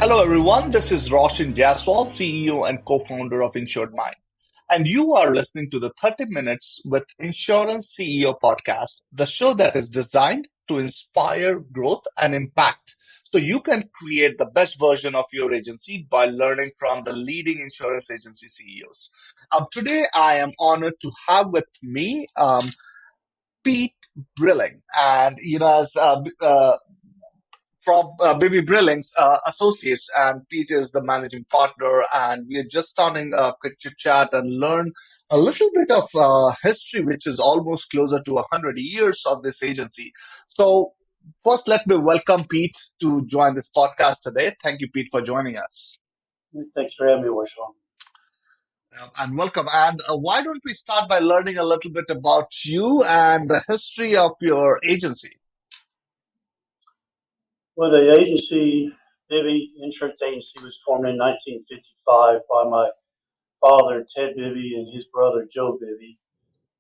Hello, everyone. This is Raution Jaiswal, CEO and co-founder of InsuredMine. And you are listening to the 30 Minutes with Insurance CEO podcast, the show that is designed to inspire growth and impact so you can create the best version of your agency by learning from the leading insurance agency CEOs. Today, I am honored to have with me Pete Brilling. And, as from Brilling Associates, and Pete is the managing partner, and we are just starting a quick chit chat and learn a little bit of history, which is almost closer to 100 years of this agency. So first, let me welcome Pete to join this podcast today. Thank you, Pete, for joining us. Thanks for having me, Washington. And welcome. And why don't we start by learning a little bit about you and the history of your agency? Well, the agency, Bibby Insurance Agency, was formed in 1955 by my father, Ted Bibby, and his brother, Joe Bibby.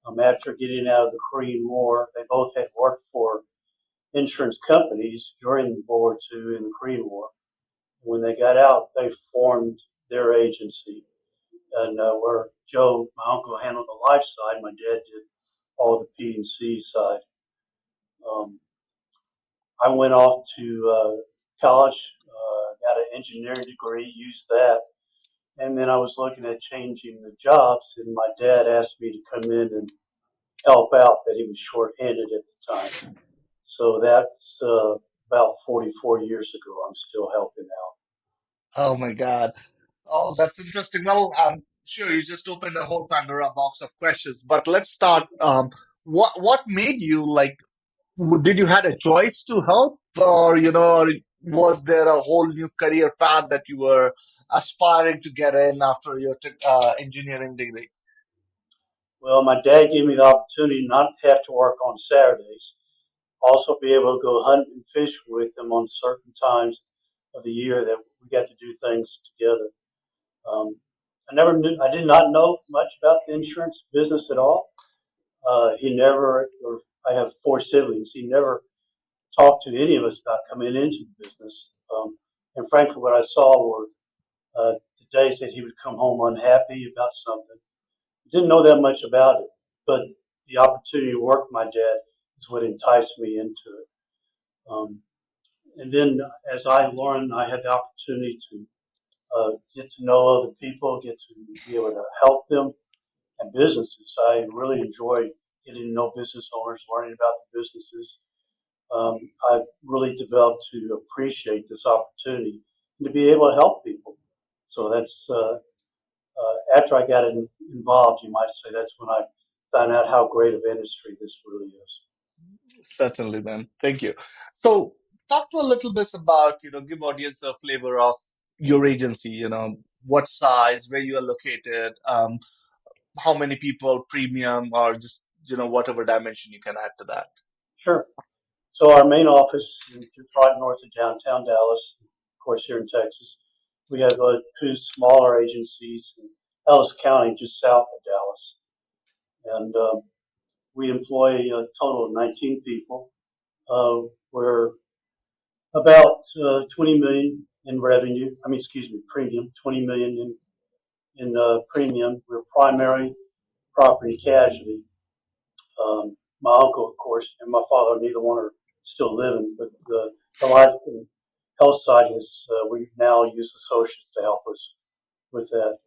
After getting out of the Korean War, they both had worked for insurance companies during World War II and the Korean War. When they got out, they formed their agency. And where Joe, my uncle, handled the life side, my dad did all the P&C side. I went off to college, got an engineering degree, used that, and then I was looking at changing the jobs, and my dad asked me to come in and help out, that he was short-handed at the time. So that's about 44 years ago. I'm still helping out. Oh my God. Oh, that's interesting. Well, I'm sure you just opened a whole Pandora box of questions, but let's start. What made you like? Did you had a choice to help, or or was there a whole new career path that you were aspiring to get in after your engineering degree? Well, my dad gave me the opportunity not to have to work on Saturdays, also be able to go hunt and fish with him on certain times of the year that we got to do things together. Um, I did not know much about the insurance business at all. I have four siblings. He never talked to any of us about coming into the business. And frankly, what I saw were the days that he would come home unhappy about something. Didn't know that much about it, but the opportunity to work with my dad is what enticed me into it. And then as I learned, I had the opportunity to get to know other people, get to be able to help them and businesses. I really enjoy getting to know business owners, learning about the businesses. I've really developed to appreciate this opportunity and to be able to help people. So that's after I got involved, you might say that's when I found out how great of industry this really is. Certainly, man. Thank you. So, talk to a little bit about give audience a flavor of your agency. What size, where you are located, how many people, premium, or just whatever dimension you can add to that. Sure. So our main office is just right north of downtown Dallas, of course, here in Texas. We have two smaller agencies in Ellis County, just south of Dallas. And we employ a total of 19 people. We're about 20 million in revenue. Premium, 20 million in premium. We're primary property casualty. My uncle, of course, and my father, neither one are still living, but the life and health side is, we now use associates to help us with that.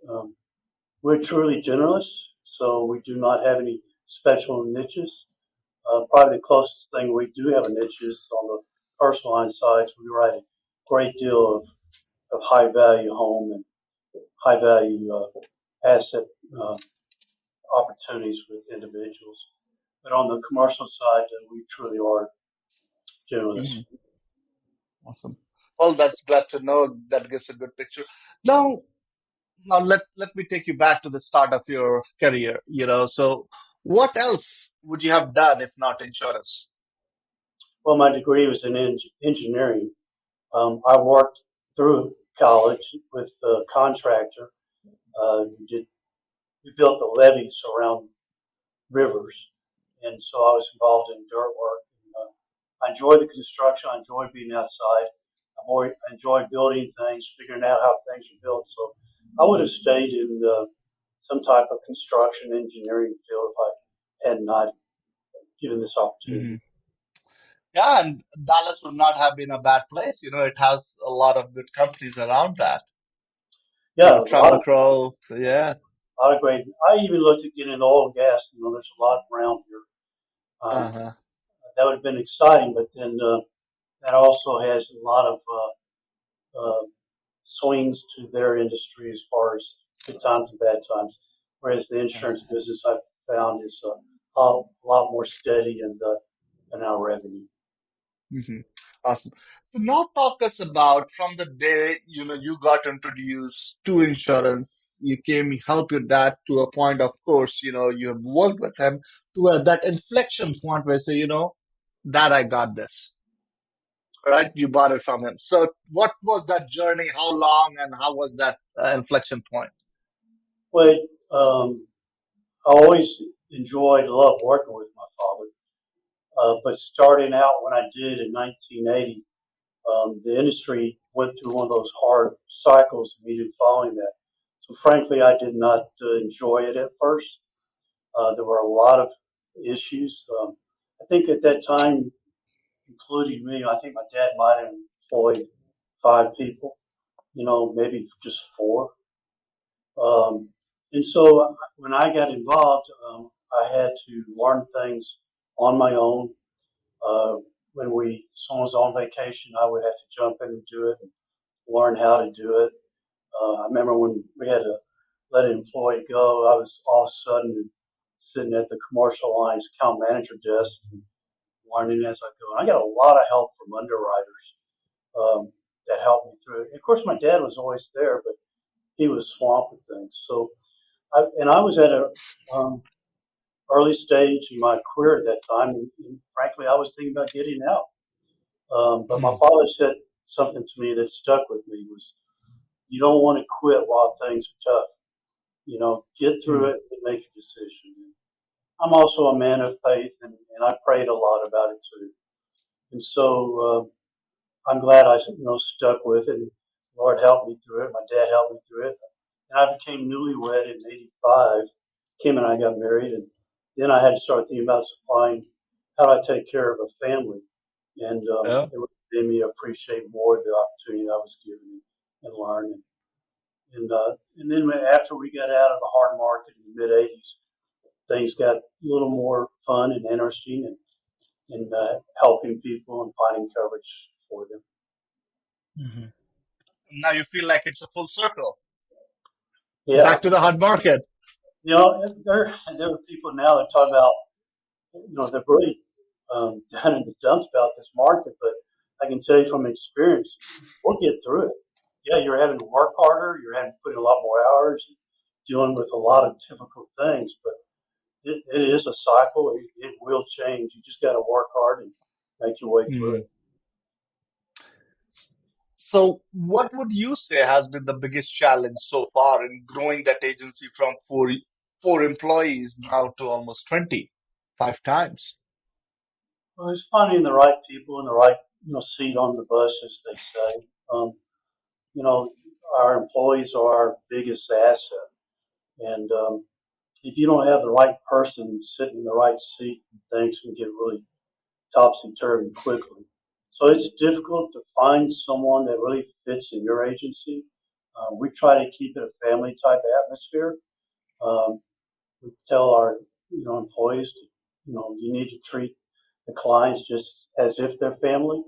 We're truly generalists, so we do not have any special niches. Probably the closest thing we do have a niche is on the personal line side. So we write a great deal of high value home and high value asset opportunities with individuals. But on the commercial side, we truly are generalists. Mm-hmm. Awesome. Well, that's glad to know. That gives a good picture. Now let me take you back to the start of your career. So what else would you have done if not insurance? Well, my degree was in engineering. I worked through college with a contractor. We built the levees around rivers, and so I was involved in dirt work. I enjoyed the construction. I enjoyed being outside. I enjoy building things, figuring out how things are built. So I would have stayed in some type of construction engineering field if I had not given this opportunity. Hmm. Yeah, and Dallas would not have been a bad place. It has a lot of good companies around that. Yeah, Travel Crow. Yeah. a lot of great. I even looked at getting into oil and gas. There's a lot around here. Um, Uh-huh. that would have been exciting, but then that also has a lot of swings to their industry as far as good times and bad times. Whereas the insurance business I've found is a lot more steady in our revenue. Hmm. Awesome. So now talk us about from the day, you got introduced to insurance, you came, you helped your dad to a point, of course, you have worked with him to that inflection point where you say, Dad, I got this, right? You bought it from him. So what was that journey? How long and how was that inflection point? But I always enjoyed, loved working with my father. But starting out when I did in 1980, the industry went through one of those hard cycles immediately following that. So frankly, I did not enjoy it at first. There were a lot of issues. I think at that time, including me, I think my dad might have employed 5 people, maybe just 4. Um, and so when I got involved, I had to learn things on my own. Uh, when someone was on vacation, I would have to jump in and do it and learn how to do it. I remember when we had to let an employee go, I was all of a sudden sitting at the commercial lines account manager desk and learning as I go. And I got a lot of help from underwriters that helped me through it. And of course, my dad was always there, but he was swamped with things. So, I was at a early stage in my career at that time, and frankly, I was thinking about getting out. But my Mm-hmm. father said something to me that stuck with me was, "You don't want to quit while things are tough. Get through it and make a decision." I'm also a man of faith, and I prayed a lot about it too. And so I'm glad I stuck with it. And Lord helped me through it. My dad helped me through it. And I became newlywed in '85. Kim and I got married, and then I had to start thinking about supplying how do I take care of a family, and Yeah. it made me appreciate more the opportunity I was given and learn. And then after we got out of the hard market in the mid '80s, things got a little more fun and interesting, and helping people and finding coverage for them. Hmm. Now you feel like it's a full circle Yeah, back to the hard market. there are people now that talk about, they're really down in the dumps about this market, but I can tell you from experience, we'll get through it. Yeah, you're having to work harder, you're having to put in a lot more hours, dealing with a lot of difficult things, but it is a cycle. It will change. You just got to work hard and make your way through Mhm. it. So, what would you say has been the biggest challenge so far in growing that agency from four employees now to almost 20, 5 times? Well, it's finding the right people and the right seat on the bus, as they say. Um, you know, our employees are our biggest asset, and if you don't have the right person sitting in the right seat, things can get really topsy turvy quickly. So it's difficult to find someone that really fits in your agency. We try to keep it a family type atmosphere. Um, we tell our employees to, you need to treat the clients just as if they're family.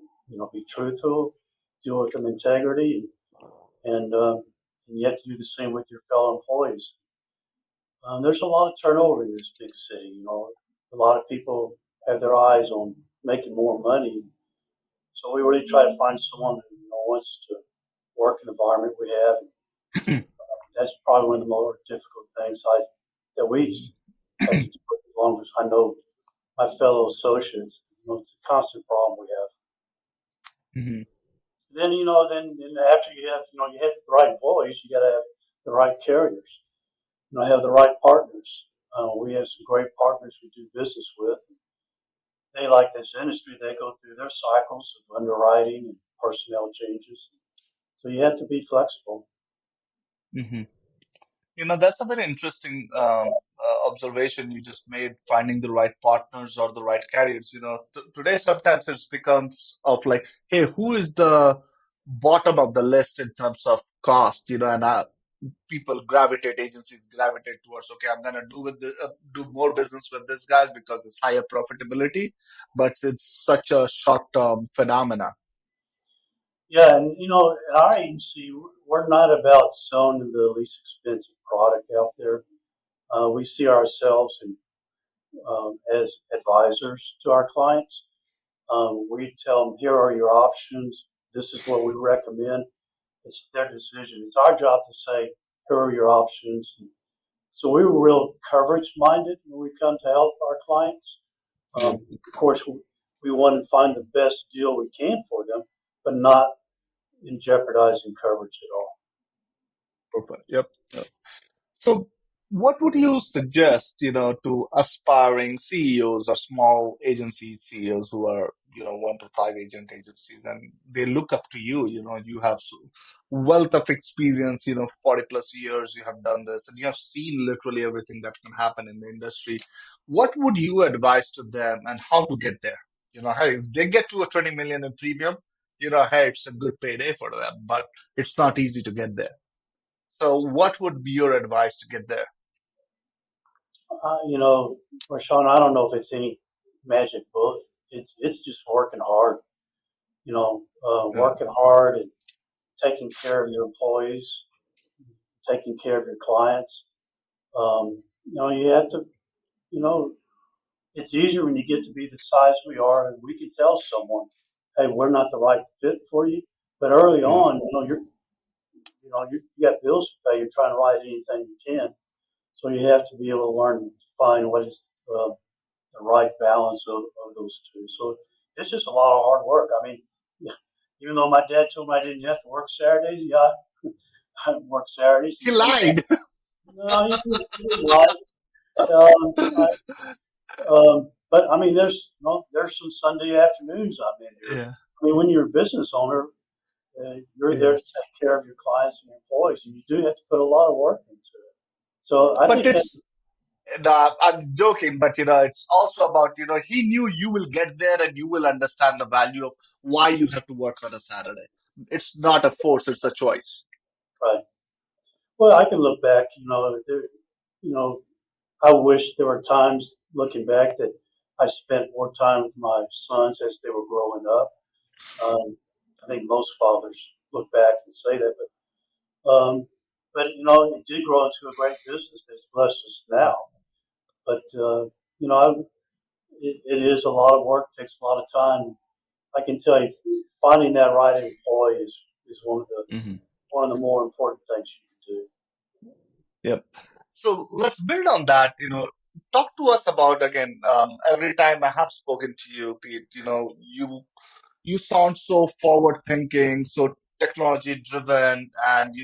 Be truthful, deal with them integrity, and you have to do the same with your fellow employees. There's a lot of turnover in this big city. A lot of people have their eyes on making more money, so we really try to find someone who wants to work in the environment we have. That's probably one of the more difficult things that we have to do as long as I know my fellow associates. It's a constant problem we have. Mhm. Then after you have the right employees, you got to have the right carriers. Have the right partners. We have some great partners we do business with. They like this industry. They go through their cycles of underwriting and personnel changes. So you have to be flexible. Hmm. That's a very interesting observation you just made, finding the right partners or the right carriers. Today sometimes it becomes of like, hey, who is the bottom of the list in terms of cost? And agencies gravitate towards, okay, I'm gonna do more business with these guys because it's higher profitability, but it's such a short-term phenomena. Yeah, and at our agency, we're not about selling the least expensive product out there. We see ourselves as advisors to our clients. We tell them, here are your options. This is what we recommend. It's their decision. It's our job to say, here are your options. So we were real coverage minded when we come to help our clients. Yeah, Of course, we want to find the best deal we can for them, but not in jeopardizing coverage at all. perfect. Yep. So, what would you suggest, to aspiring CEOs or small agency CEOs who are, 1 to 5 agent agencies, and they look up to you? You have wealth of experience, 40 plus years, you have done this, and you have seen literally everything that can happen in the industry. What would you advise to them and how to get there? Hey, if they get to a 20 million in premium, hey, it's a good payday for them, but it's not easy to get there. So, what would be your advice to get there? Rashawn, I don't know if it's any magic book. It's just working hard. Yeah. Working hard and taking care of your employees, taking care of your clients. You have to. You know, it's easier when you get to be the size we are, and we can tell someone, "Hey, we're not the right fit for you." But early Yeah. on, you got bills to pay. You're trying to write anything you can, so you have to be able to learn to find what is the right balance of those two. So it's just a lot of hard work. I mean, yeah, even though my dad told me I didn't have to work Saturdays, yeah, I work Saturdays, He and sometimes lied. no, you didn't lie. Um, but I mean, there's some Sunday afternoons I'm in here. Yeah. I mean, when you're a business owner, you're there to Yes. take care of your clients and your employees, and you do have to put a lot of work into it. So I But think that I'm joking, but it's also about, he knew you will get there and you will understand the value of why you have to work on a Saturday. It's not a force, it's a choice. right. Well, I can look back. You know, I wish there were times looking back that I spent more time with my sons as they were growing up. Um, I think most fathers look back and say that, but it did grow into a great business that's blessed us Yeah. now. But you know, I, it is a lot of work, takes a lot of time. I can tell you, finding that right employee is Hmm. one of the more important things you can do. Yep. So let's build on that. Talk to us about again. Every time I have spoken to you, Pete, you sound so forward thinking, so technology driven, and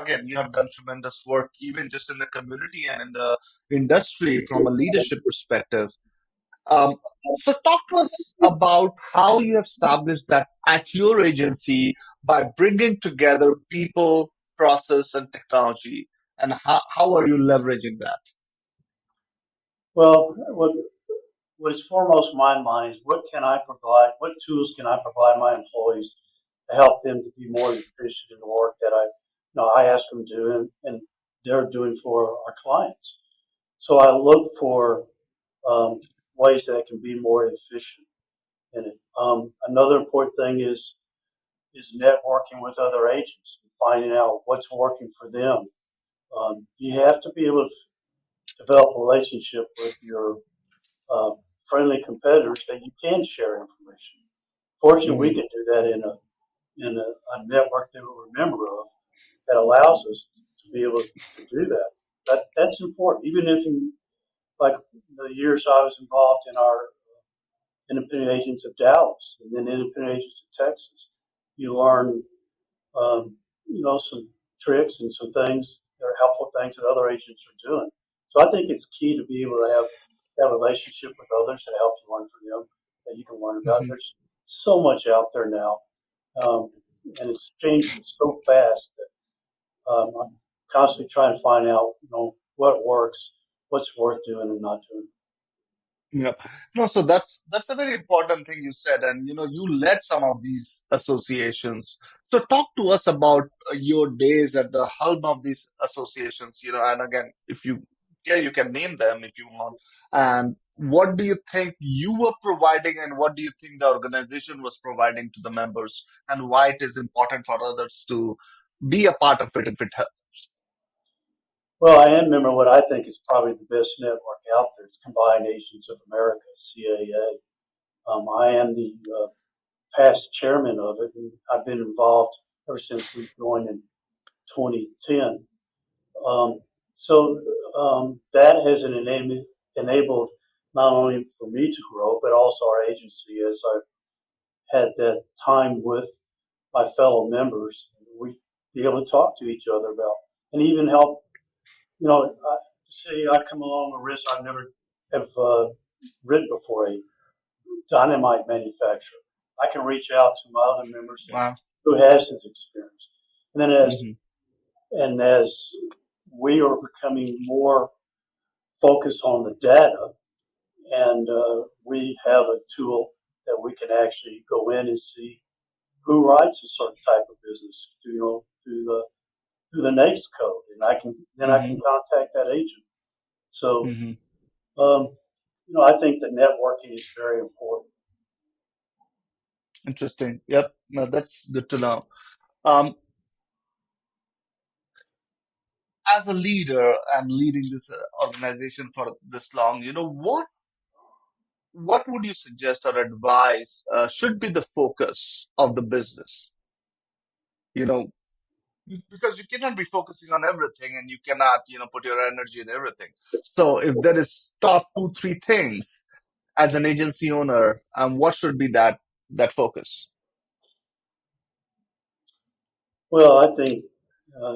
again, you have done tremendous work, even just in the community and in the industry from a leadership perspective. Um, so, talk to us about how you have established that at your agency by bringing together people, process, and technology, and how are you leveraging that? Well, what is foremost in my mind is what can I provide? What tools can I provide my employees to help them to be more efficient in the work that I ask them to do and they're doing for our clients. So I look for ways that I can be more efficient in it. Another important thing is networking with other agents and finding out what's working for them. You have to be able to develop a relationship with your uh, friendly competitors that you can share information. Fortunately, we Mhm. can do that in a network that we're a member of that allows us to be able to do that. That's important. Even if like the years I was involved in our independent agents of Dallas and then independent agents of Texas, you learn some tricks and some things that are helpful things that other agents are doing. So I think it's key to be able to have a relationship with others that help you learn from them that you can learn about. Mhm. There's so much out there now. and it's changing so fast that I'm constantly trying to find out, what works, what's worth doing and not doing. Yeah. No, so that's a very important thing you said, and you led some of these associations. So talk to us about your days at the helm of these associations. And again, if you care, you can name them if you want. And what do you think you were providing, and what do you think the organization was providing to the members, and why it is important for others to be a part of it if it helps? Well, I am a member of what I think is probably the best network out there. It's Combined Agents of America, CAA. I am the past chairman of it, and I've been involved ever since we joined in 2010. Um, so that has enabled not only for me to grow, but also our agency as I've had that time with my fellow members. We be able to talk to each other about and even help. Say I come along a risk I've never have written before, a dynamite manufacturer. I can reach out to my other members Wow. who has this experience, and then Hmm. as we are becoming more focused on the data, and we have a tool that we can actually go in and see who writes a certain type of business through the NAICS code, and I can Hmm. contact that agent. So Hmm. um, I think that networking is very important. Interesting. Yep. No, that's good to know. Um, as a leader and leading this organization for this long, what would you suggest or advise should be the focus of the business? You know, because you cannot be focusing on everything, and you cannot, put your energy in everything. So, if there is top two, three things as an agency owner, what should be that focus? Well, I think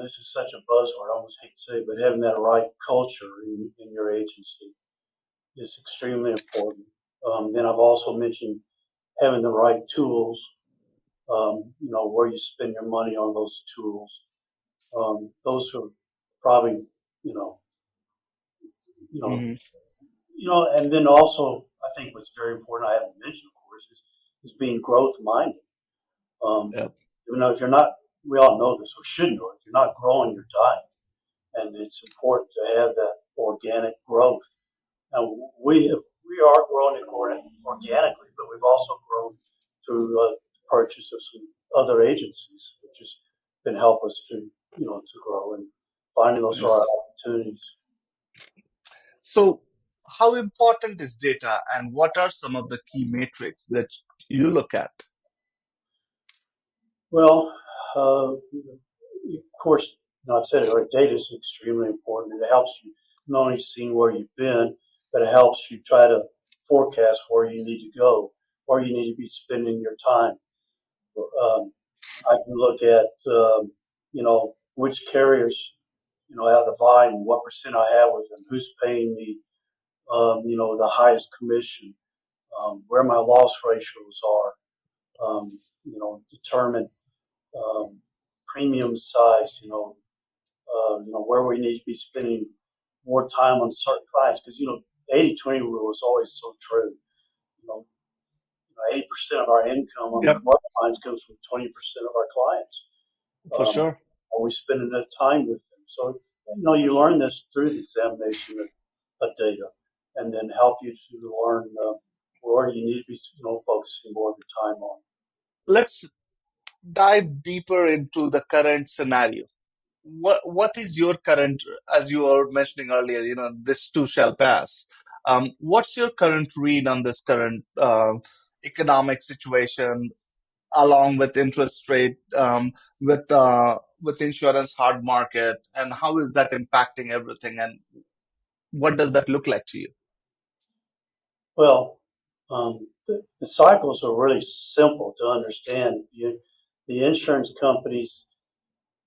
this is such a buzzword. I almost hate to say it, but having that right culture in your agency is extremely important. Then I've also mentioned having the right tools. Where you spend your money on those tools. Those are probably, you know, you know, Hmm. and then also I think what's very important I haven't mentioned, of course, is being growth minded. Um, Yep. if you're not, we all know this or should know, if you're not growing, you're dying, and it's important to have that organic growth. And we are growing organically, but we've also grown through purchase of some other agencies, which has been help us to grow and finding those are our Yes. opportunities. So, how important is data, and what are some of the key metrics that you look at? Well, of course, I've said it already. Data is extremely important. It helps you not only see where you've been, but it helps you try to forecast where you need to go, where you need to be spending your time. Um, I can look at which carriers have the volume, what percent I have with them, who's paying me the highest commission, where my loss ratios are, determine um, premium size, where we need to be spending more time on certain clients because 80-20 rule is always so true. You know, 80% of our income on Yep, our clients comes from 20% of our clients. for Um, sure. are we spending enough time with them? So, you learn this through the examination of data and then help you to learn where you need to be, focusing more of your time on. Let's dive deeper into the current scenario. What is your current, as you were mentioning earlier, this too shall pass. What's your current read on this current economic situation, along with interest rate, with insurance hard market, and how is that impacting everything, and what does that look like to you? Well, the cycles are really simple to understand. The insurance companies,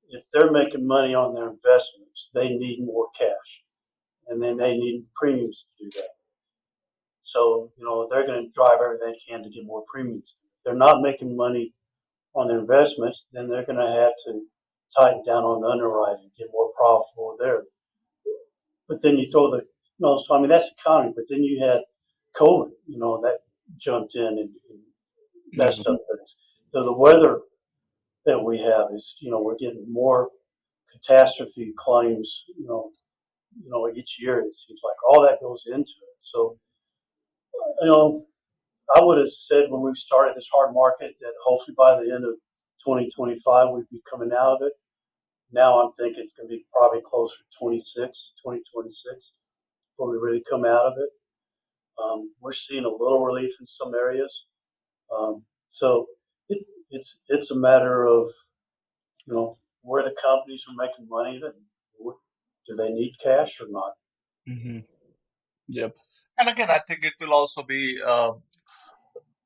if they're making money on their investments, they need more cash, and then they need premiums to do that. So, they're going to drive everything they can to get more premiums. If they're not making money on their investments, then they're going to have to tighten down on the underwriting, get more profitable there. But then you throw so I mean, that's economy, but then you had COVID, that jumped in and messed Mhm. up things. So the weather that we have is, we're getting more catastrophe claims, each year. It seems like all that goes into it. So, you know, I would have said when we started this hard market that hopefully by the end of 2025 we'd be coming out of it. Now I'm thinking it's going to be probably closer to 2026 before we really come out of it. We're seeing a little relief in some areas. So it's a matter of, where the companies are making money, and do they need cash or not? Mhm. Yep. And again, I think it will also be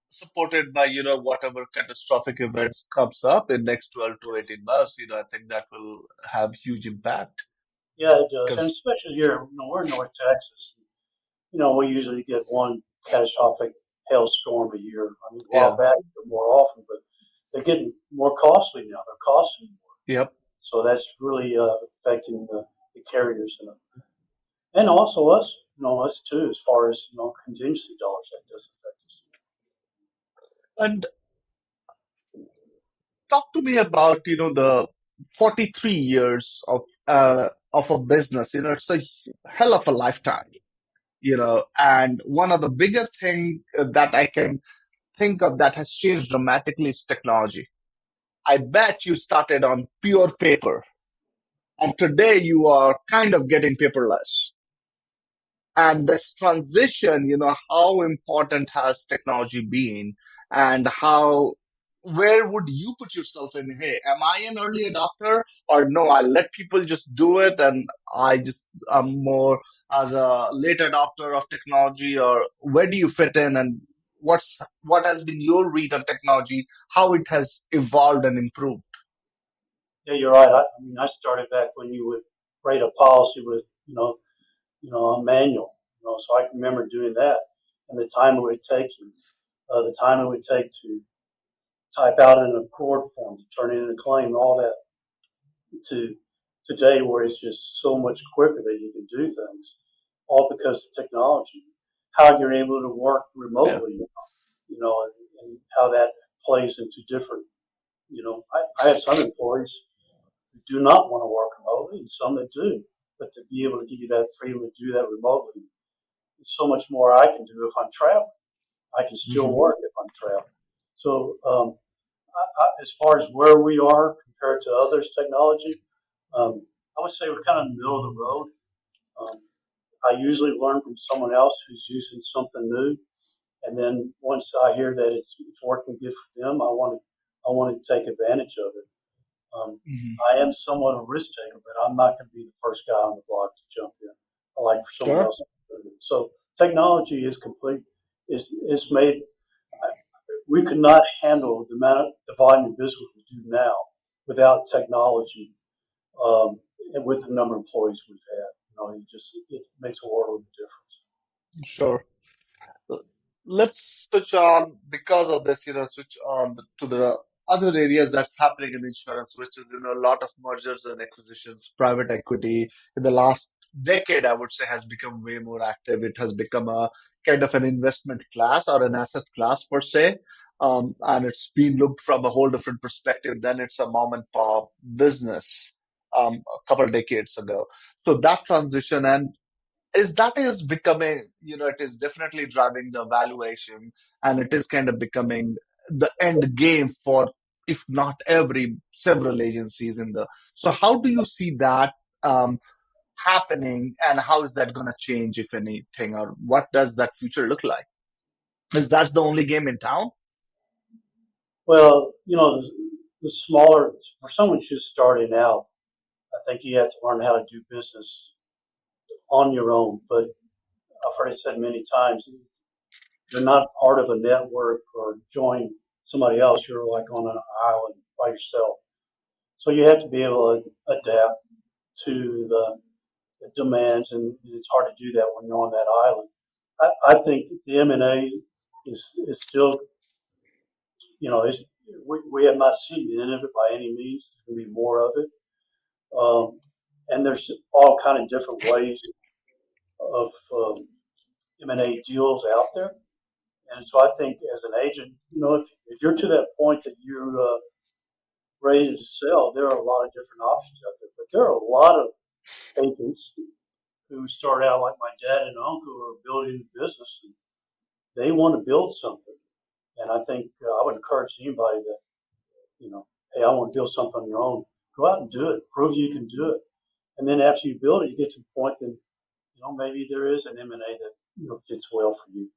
supported by, whatever catastrophic events comes up in next 12 to 18 months. I think that will have huge impact Yeah, it does, and because, especially here, we're in North Texas. We usually get one catastrophic hailstorm a year. I mean, a while yeah, back, more often, but they're getting more costly now. They're costing more, yep. so that's really affecting the carriers and also us. Us too, as far as contingency dollars, that does affect us. And talk to me about, the 43 years of a business. It's a hell of a lifetime, and one of the biggest thing that I can think of that has changed dramatically is technology. I bet you started on pure paper, and today you are kind of getting paperless. And this transition, how important has technology been, and where would you put yourself in? Hey, am I an early adopter, or no, I let people just do it and I'm more as a late adopter of technology? Or where do you fit in, and what has been your read on technology, how it has evolved and improved? Yeah, you're right. I mean, I started back when you would write a policy with a manual. So I can remember doing that and the time it would take you, the time it would take to type out an accord form, to turn in a claim, all that, to today where it's just so much quicker that you can do things, all because of technology. How you're able to work Yeah. remotely, and how that plays into different, I have some employees who do not want to work remotely and some that do, but to be able to give you that freedom to do that remotely, there's so much more I can do if I'm traveling. I can still Hmm. work if I'm traveling. So as far as where we are compared to others' technology, I would say we're kind of in the middle of the road. Um, I usually learn from someone else who's using something new, and then once I hear that it's working good for them, I want to take advantage of it. Hmm. I am somewhat a risk taker, but I'm not going to be the first guy on the block to jump in. I like for someone Sure. else to do it. So technology is complete. It's made. We could not handle the volume of business we do now without technology, and with the number of employees we've had. It makes a world of difference. Sure. Let's switch on because of this, switch on to the other areas that's happening in insurance, which is, a lot of mergers and acquisitions. Private equity in the last decade, I would say, has become way more active. It has become a kind of an investment class or an asset class per se. And it's been looked from a whole different perspective than it's a mom and pop business a couple of decades ago. So that transition, and is becoming, it is definitely driving the valuation, and it is kind of becoming the end game for, if not every, several agencies in the. So how do you see that um, happening, and how is that going to change, if anything, or what does that future look like? Is that the only game in town? Well, the smaller for someone just starting out, I think you have to learn how to do business on your own. But I've heard it said many times, you're not part of a network or join somebody else. You're like on an island by yourself. So you have to be able to adapt to the demands, and it's hard to do that when you're on that island. I think the M&A is still, we have not seen the end of it by any means. There's going to be more of it. And there's all kind of different ways of M&A deals out there. And so I think as an agent, if you're to that point that you're ready to sell, there are a lot of different options out there. But there are a lot of agents who start out like my dad and uncle who are building a business. And they want to build something. And I think I would encourage anybody that, hey, I want to build something on your own. Go out and do it. Prove you can do it. And then after you build it, you get to the point that, maybe there is an M&A that, fits well for you.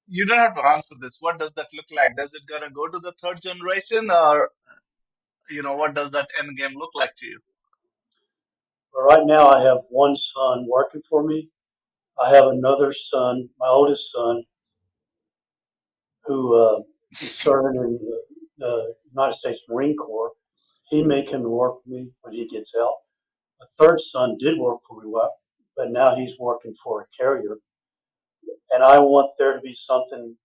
You don't have to answer this. What does that look like? Does it gonna go to the third generation, or what does that end game look like to you? But right now, I have one son working for me. I have another son, my oldest son, who is serving in the United States Marine Corps. He may come to work with me when he gets out. A third son did work for me, but now he's working for a carrier. And I want there to be something.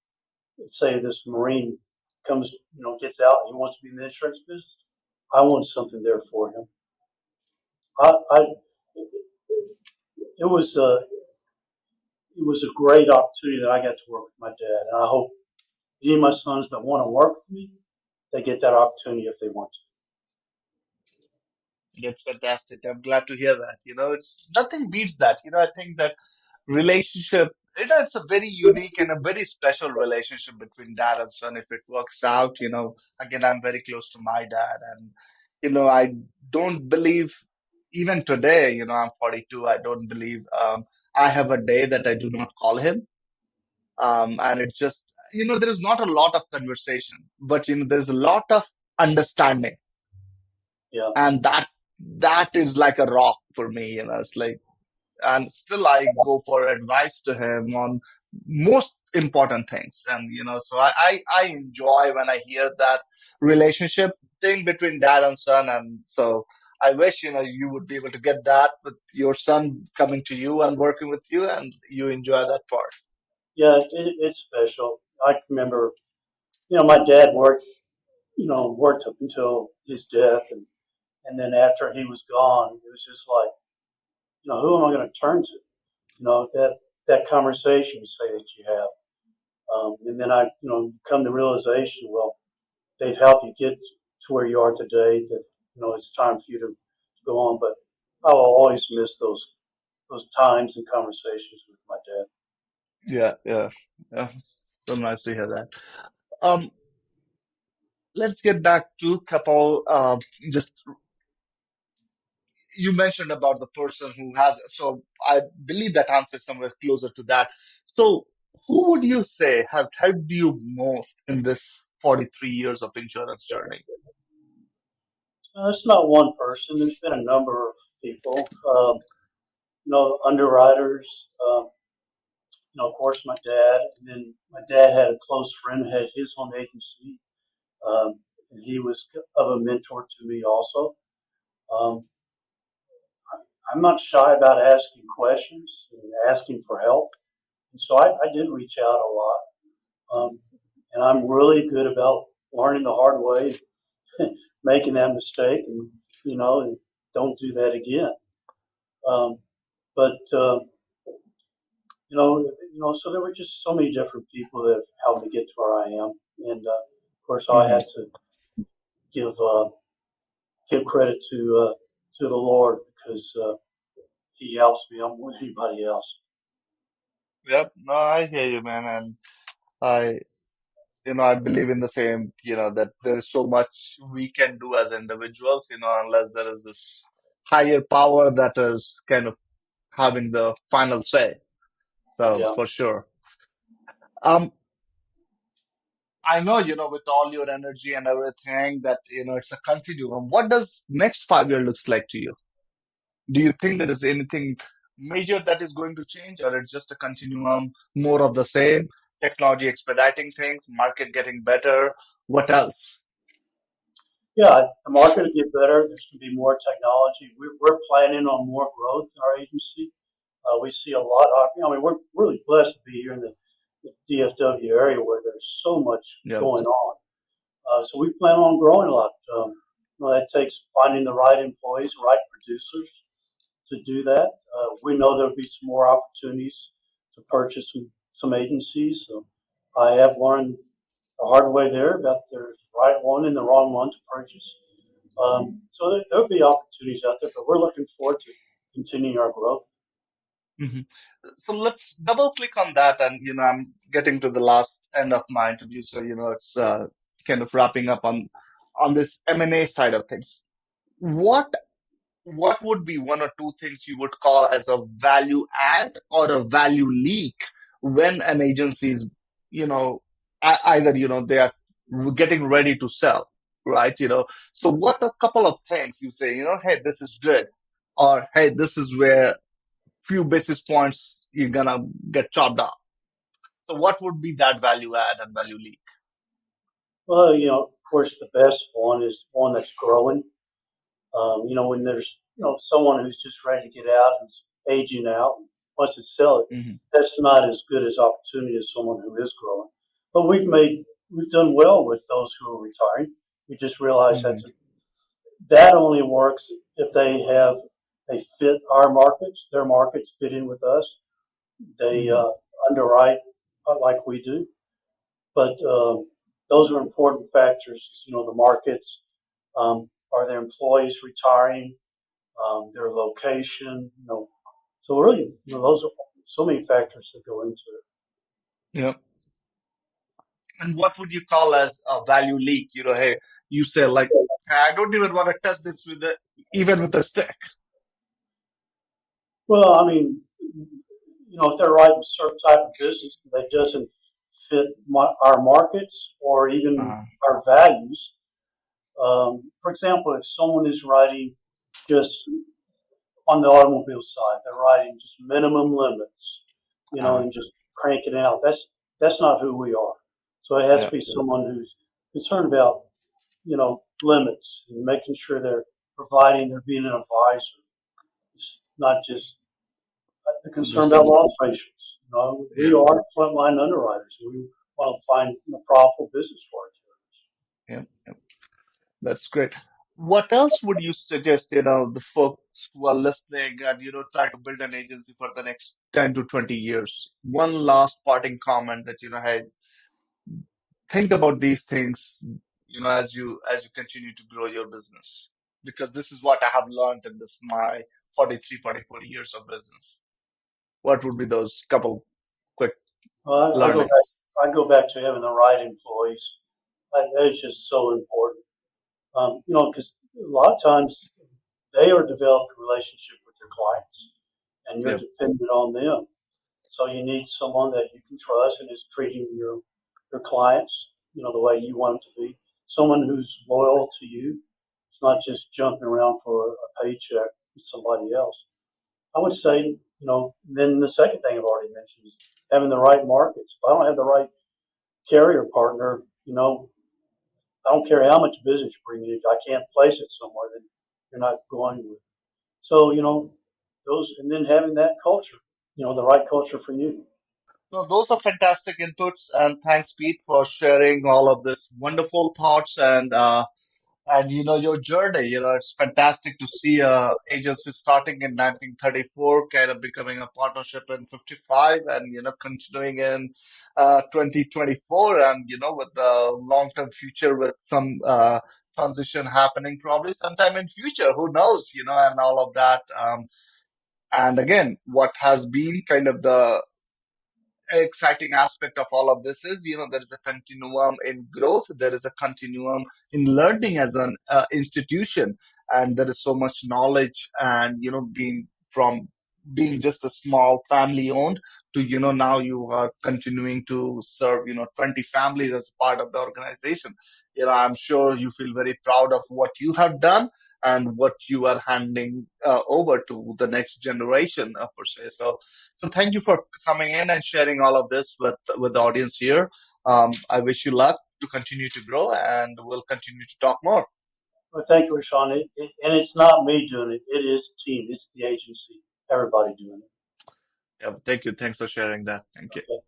Say this Marine comes, gets out, and he wants to be in the insurance business. I want something there for him. It was a great opportunity that I got to work with my dad, and I hope any of my sons that want to work with me, they get that opportunity if they want to. That's fantastic. I'm glad to hear that. It's nothing beats that. I think that relationship, it's a very unique and a very special relationship between dad and son if it works out. Again, I'm very close to my dad, and I don't believe even today, I'm 42. I don't believe I have a day that I do not call him. And it's just, there is not a lot of conversation, but there's a lot of understanding. Yeah. And that is like a rock for me. It's like, and still I go for advice to him on most important things. And so I enjoy when I hear that relationship thing between dad and son. And so I wish you would be able to get that with your son coming to you and working with you, and you enjoy that part. Yeah, it's special. I remember, my dad worked up until his death, and then after he was gone, it was just like, who am I going to turn to? That conversation you say that you have. And then I, come to realization, well, they've helped you get to where you are today, that, it's time for you to go on. But I will always miss those times and conversations with my dad. Yeah. So nice to hear that. Um, let's get back to couple. Just you mentioned about the person who has. So I believe that answer is somewhere closer to that. So who would you say has helped you most in this 43 years of insurance journey? It's not one person. There's been a number of people. Underwriters. Of course, my dad. And then my dad had a close friend who had his own agency, and he was of a mentor to me also. Um, I'm not shy about asking questions and asking for help, and so I did reach out a lot. And I'm really good about learning the hard way, making that mistake, and don't do that again. Um, but so there were just so many different people that have helped me get to where I am, and of course I Hmm. had to give credit to the Lord because He helps me more than anybody else. Yep. No, I hear you, man, and I, I believe in the same. That there is so much we can do as individuals. Unless there is this higher power that is kind of having the final say. So Yeah. for sure. Um, I know, with all your energy and everything that, it's a continuum. What does next 5 year looks like to you? Do you think there is anything major that is going to change, or it's just a continuum, more of the same, technology expediting things, market getting better? What else? Yeah, the market will get better. There's going to be more technology. We're planning on more growth in our agency. We see a lot of, we're really blessed to be here in the DFW area where there's so much Yeah. going on. So we plan on growing a lot. That takes finding the right employees, right producers to do that. We know there'll be some more opportunities to purchase some agencies. So I have learned the hard way there about there's the right one and the wrong one to purchase. So there'll be opportunities out there, but we're looking forward to continuing our growth. hmm So let's double click on that. And, I'm getting to the last end of my interview. So, it's kind of wrapping up on this M&A side of things. What what would be one or two things you would call as a value add or a value leak when an agency is, either, they are getting ready to sell, right? So what a couple of things you say, hey, this is good, or hey, this is where few basis points you're gonna get chopped off. So what would be that value add and value leak? Well, of course, the best one is one that's growing. When there's someone who's just ready to get out who's aging out and wants to sell it, hmm that's not as good as opportunity as someone who is growing. But we've done well with those who are retiring. We just realized hmm that only works if they fit our markets. Their markets fit in with us. They hmm underwrite like we do. But those are important factors. The markets, are their employees retiring, their location. So really, those are so many factors that go into it. Yeah. And what would you call as a value leak? Hey, you say like, I don't even want to touch this even with a stick. Well, I mean, if they're writing a certain type of business that doesn't fit our markets or even Uh, our values. For example, if someone is writing just on the automobile side, they're writing just minimum limits, uh, and just cranking out. That's not who we are. So it has to yeah. be someone who's concerned about, limits and making sure they're being an advisor. It's not just concerned about Understood. loss ratios. We Yeah. are frontline underwriters. We want to find profitable business for our carriers. Yeah. Yeah. That's great. What else would you suggest, the folks who are listening and, try to build an agency for the next 10 to 20 years? One last parting comment that, hey, think about these things, as you continue to grow your business, because this is what I have learned in this my 43, 44 years of business. What would be those couple quick I go back. learnings? I go back to having the right employees. That is just so important. Because a lot of times they are developing a relationship with their clients, and you're Yeah. dependent on them. So you need someone that you can trust and is treating your clients, the way you want them to be. Someone who's loyal to you. It's not just jumping around for a paycheck with somebody else. I would say, then the second thing I've already mentioned is having the right markets. If I don't have the right carrier partner, I don't care how much business you bring in. If I can't place it somewhere, then you're not going with. So, those, and then having that culture, the right culture for you. No, those are fantastic inputs, and thanks, Pete, for sharing all of this wonderful thoughts and your journey. It's fantastic to see a agency starting in 1934 kind of becoming a partnership in 55, and continuing in 2024, and with the long-term future, with some transition happening probably sometime in future, who knows, and all of that. And again, what has been kind of the exciting aspect of all of this is, there is a continuum in growth, there is a continuum in learning as an institution, and there is so much knowledge, and being just a small family owned to, now you are continuing to serve 20 families as part of the organization. I'm sure you feel very proud of what you have done and what you are handing over to the next generation, per se. So thank you for coming in and sharing all of this with the audience here. I wish you luck to continue to grow, and we'll continue to talk more. Well, thank you, Rashawn. And it's not me doing it. It is the team. It's the agency. Everybody doing it. Yeah, thank you. Thanks for sharing that. Thank you. Okay.